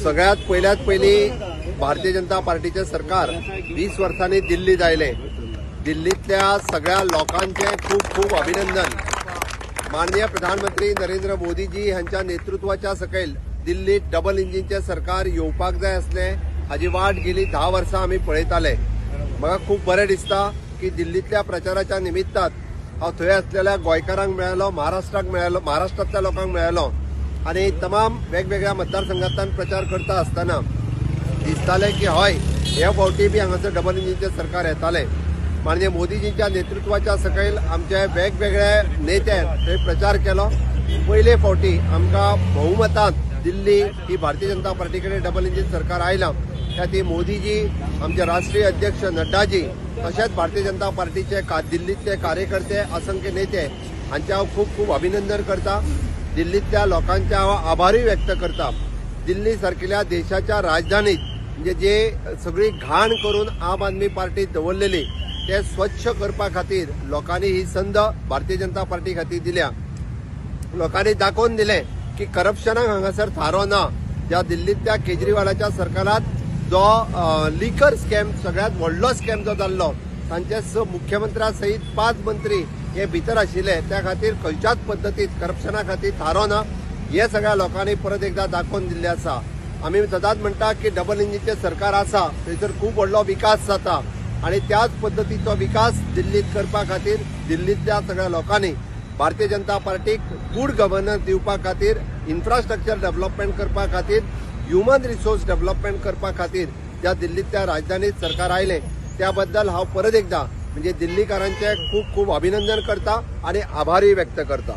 सगळ्यात पहिली भारतीय जनता पार्टीचे सरकार 20 वर्षांनी दिल्लीत आयले। दिल्लीतल्या सगळ्या लोकांचे खूप खूप अभिनंदन। माननीय प्रधानमंत्री नरेंद्र मोदीजी यांच्या नेतृत्वाच्या सकयल दिल्लीत डबल इंजिनचे सरकार येवपाक जाय असले हाजी वाट गेली 10 वर्सां आमी पळयताले। म्हाका खूप बरें दिसता की दिल्लीतल्या प्रचाराच्या निमित्तात हांव थंय असलेल्या गोंयकारांक मेळ्ळो, महाराष्ट्रातल्या लोकांक मेळ्ळो आणि तमाम वेगवेगळ्या मतदारसंघांतल्यान प्रचार करता आसतना दिसताले की हय हे फावटी बी हांगासर डबल इंजिनचे सरकार येताले। माननीय मोदीजींच्या नेतृत्वाच्या सकयल आमचे वेगवेगळे नेते थंय प्रचार केलो। पयले फावटी आमकां बहुमतान दिल्ली ही भारतीय जनता पार्टी कडेन डबल इंजिन सरकार आयलां। त्याती मोदीजी, आमचे राष्ट्रीय अध्यक्ष नड्डाजी तशेंच भारतीय जनता पार्टीचे दिल्लीतले कार्यकर्ते, असंख्य नेते हांचे हांव खूप खूप अभिनंदन करता। दिल्लीतल्या लोकांचे हांव आभारी व्यक्त करता। दिल्ली सारकिल्या देशाच्या राजधानीत म्हणजे जे सगळी घाण करून आम आदमी पार्टी दवरलेली ते स्वच्छ करपा खातीर लोकांनी ही संद भारतीय जनता पार्टी खातीर दिल्या। लोकांनी दाखोवन दिले की करप्शनाक हांगासर थारो ना। ज्या दिल्लीतल्या केजरीवालाच्या सरकारात जो लिकर स्कॅम सगळ्यात व्हडलो स्कॅम जो जाल्लो तांचे मुख्यमंत्र्या सहित 5 मंत्री हे भितर आशिल्ले, त्या खातीर खंयच्याच पद्दतीत करप्शना खातीर थारो ना हे सगळ्या लोकांनी परत एकदा दाखोवन दिल्ले आसा। आमी सदांच म्हणटा की डबल इंजिनचे सरकार आसा थंयसर खूप व्हडलो विकास जाता आणि त्याच पद्दतीचो विकास दिल्लीत करपा खातीर दिल्लीतल्या सगळ्या लोकांनी भारतीय जनता पार्टीक गुड गव्हर्नन्स दिवपा खातीर, इन्फ्रास्ट्रक्चर डेव्हलपमेंट करपा खातीर, ह्युमन रिसोर्स डेव्हलपमेंट करपा खातीर ज्या दिल्लीतल्या राजधानीत सरकार आयले त्याबद्दल हांव परत एकदा म्हणजे दिल्लीकारांचे खूप खूप अभिनंदन करता आणि आभारी व्यक्त करता।